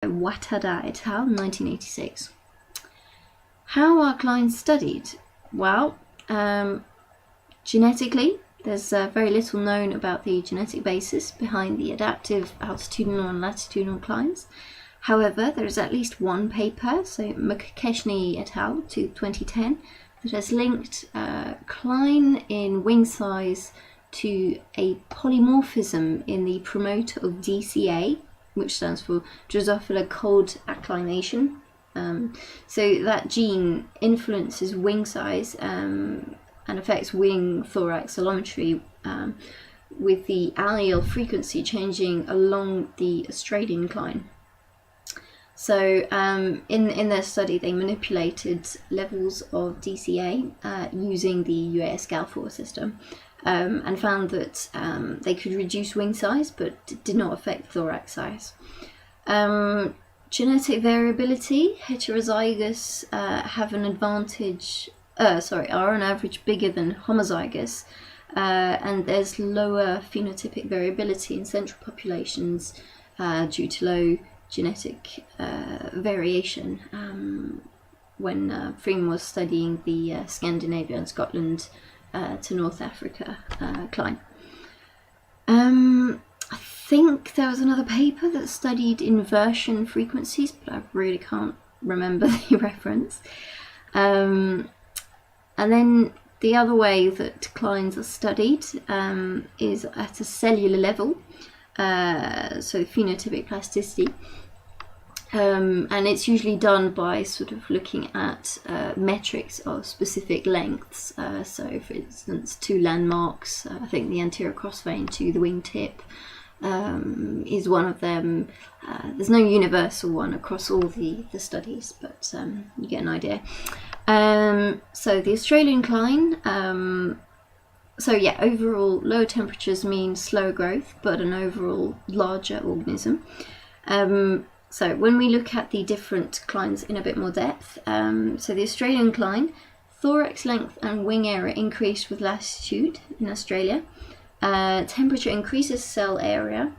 Watada et al. 1986. How are Clines studied? Well, genetically, there's very little known about the genetic basis behind the adaptive altitudinal and latitudinal Clines. However, there is at least one paper, so McKechnie et al. 2010, that has linked Cline in wing size to a polymorphism in the promoter of DCA, which stands for Drosophila cold acclination. So that gene influences wing size and affects wing thorax allometry, with the allele frequency changing along the Australian cline. So in their study, they manipulated levels of DCA using the UAS Gal4 system, and found that they could reduce wing size but did not affect thorax size. Genetic variability, heterozygous have an advantage, are on average bigger than homozygous, and there's lower phenotypic variability in central populations due to low genetic variation when Freeman was studying the Scandinavia and Scotland to North Africa cline. I think there was another paper that studied inversion frequencies, but I really can't remember the reference. And then the other way that Clines are studied is at a cellular level, so phenotypic plasticity. And it's usually done by sort of looking at metrics of specific lengths. So, for instance, 2 landmarks, I think the anterior cross vein to the wingtip is one of them. There's no universal one across all the studies, but you get an idea. So the Australian cline, overall lower temperatures mean slower growth, but an overall larger organism. So when we look at the different clines in a bit more depth, so the Australian cline, thorax length and wing area increased with latitude in Australia. Temperature increases cell area,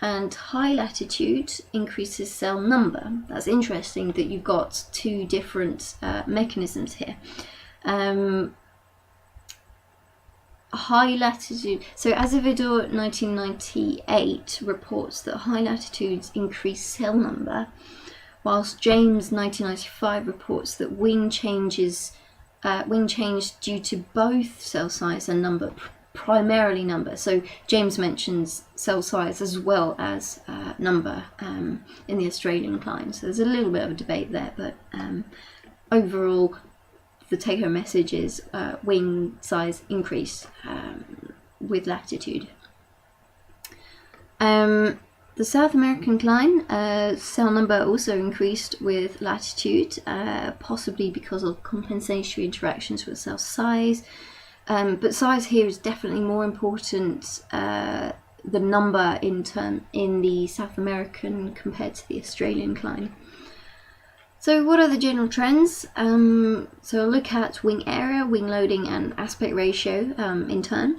and high latitude increases cell number. That's interesting that you've got two different mechanisms here. High latitude, so Azevedo 1998 reports that high latitudes increase cell number, whilst James 1995 reports that wing change due to both cell size and number, primarily number. So James mentions cell size as well as number in the Australian cline. So there's a little bit of a debate there, but overall the take-home message is wing size increase with latitude. The South American cline, cell number also increased with latitude, possibly because of compensatory interactions with cell size. But size here is definitely more important, the number in the South American compared to the Australian cline. So what are the general trends? So I'll look at wing area, wing loading and aspect ratio in turn.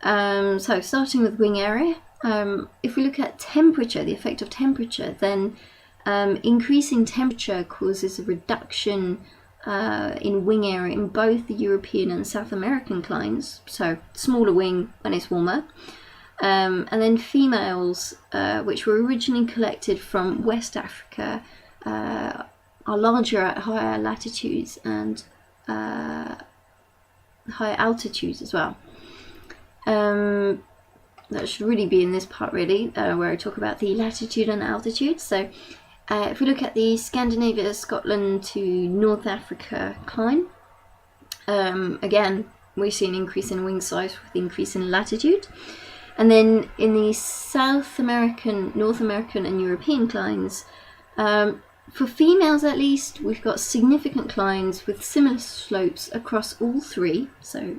So starting with wing area, if we look at temperature, the effect of temperature, then increasing temperature causes a reduction in wing area in both the European and South American clines, so smaller wing when it's warmer. And then females, which were originally collected from West Africa, are larger at higher latitudes and higher altitudes as well. That should really be in this part, really, where I talk about the latitude and altitude. So if we look at the Scandinavia, Scotland to North Africa cline, again, we see an increase in wing size with increase in latitude. And then in the South American, North American and European clines, for females at least, we've got significant clines with similar slopes across all three. So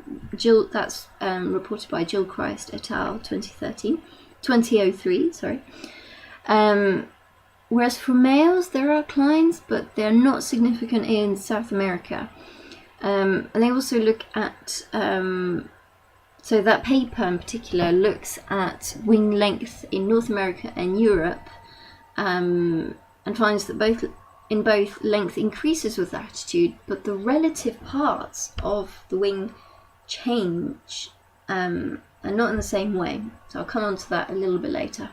that's reported by Jill Christ et al. 2003. Whereas for males, there are clines, but they're not significant in South America. And they also look at, so that paper in particular looks at wing length in North America and Europe, and finds that both length increases with latitude, but the relative parts of the wing change and not in the same way. So I'll come on to that a little bit later.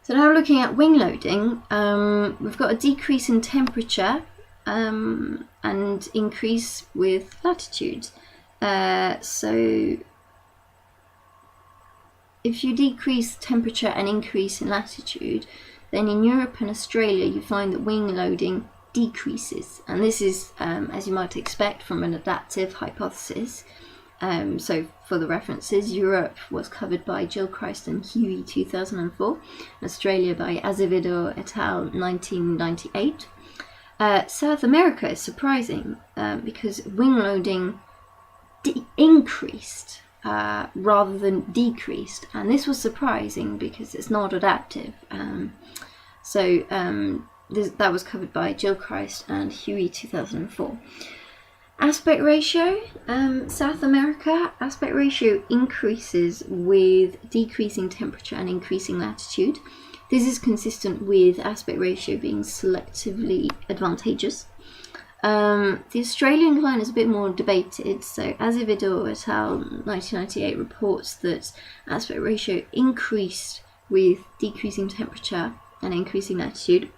So now looking at wing loading, we've got a decrease in temperature and increase with latitude. So if you decrease temperature and increase in latitude, then in Europe and Australia you find that wing loading decreases. And this is, as you might expect, from an adaptive hypothesis. So for the references, Europe was covered by Gilchrist and Huey 2004, Australia by Azevedo et al. 1998. South America is surprising because wing loading increased rather than decreased, and this was surprising because it's not adaptive. That was covered by Gilchrist and Huey 2004. Aspect ratio, South America, aspect ratio increases with decreasing temperature and increasing latitude. This is consistent with aspect ratio being selectively advantageous. The Australian cline is a bit more debated. So Azevedo et al. 1998 reports that aspect ratio increased with decreasing temperature and increasing latitude,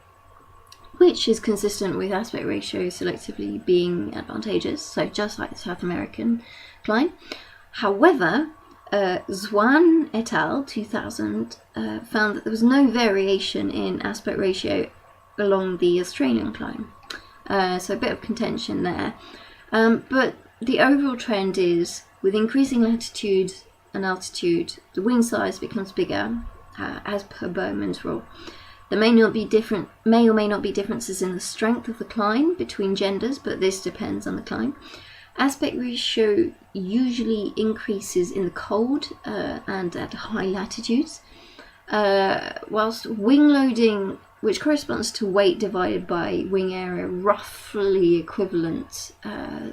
which is consistent with aspect ratio selectively being advantageous, so just like the South American cline. However, Zwan et al. 2000 found that there was no variation in aspect ratio along the Australian cline. So a bit of contention there. But the overall trend is, with increasing latitude and altitude, the wing size becomes bigger, as per Bowman's rule. There may or may not be differences in the strength of the cline between genders, but this depends on the cline. Aspect ratio usually increases in the cold and at high latitudes, whilst wing loading, which corresponds to weight divided by wing area, roughly equivalent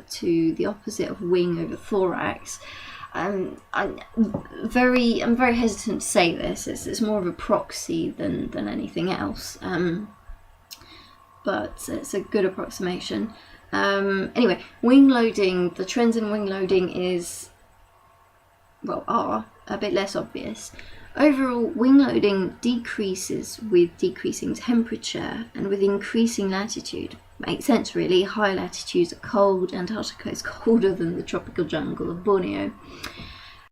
to the opposite of wing over thorax. I'm very hesitant to say this. It's more of a proxy than anything else, but it's a good approximation. Anyway, wing loading. The trends in wing loading are a bit less obvious. Overall, wing loading decreases with decreasing temperature and with increasing latitude. Makes sense, really. High latitudes are cold. Antarctica is colder than the tropical jungle of Borneo.